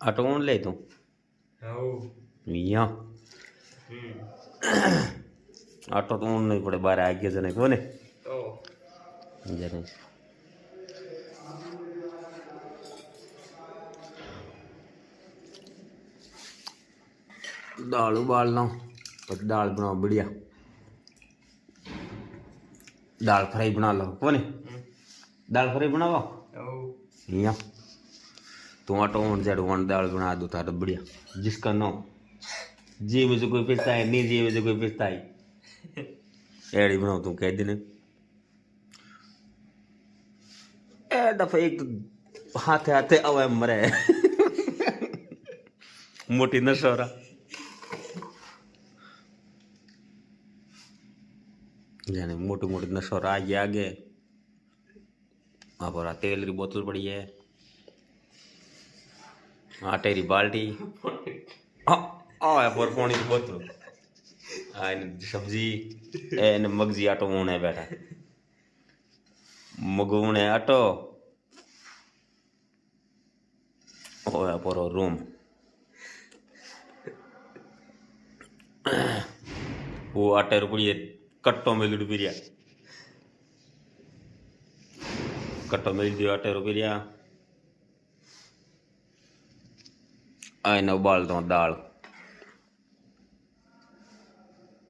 auto कौन ले तू यहाँ आटो तो नहीं पड़े बारे आगे जने को ने जने दाल उबालना तो दाल बनाओ बढ़िया दाल फ्राई बना लो कोने दाल फ्राई बनावा यहाँ तू आटो वन जेड वन दाल बना दो तार बढ़िया जिसका नाम जी मुझे कोई पिस्ता है नहीं जी मुझे कोई पिस्ता है एड़ी बनाओ तू कह दिन ए दफा एक हाथे हाथे अवे मरे मोटी नशोरा जाने मोटी मोटी नशोरा आगे वहाँ पर तेल की बोतल पड़ी है आटे की बाल्टी पर पानी की बोतल सब्जी मगजी आटो ऊन है बैठा मगून है आटो पर रूम वो आटे रुपये कट्टों में लुट पिरिया कट्टो मिल दियो आटे रुपया आए न उबाल दो दाल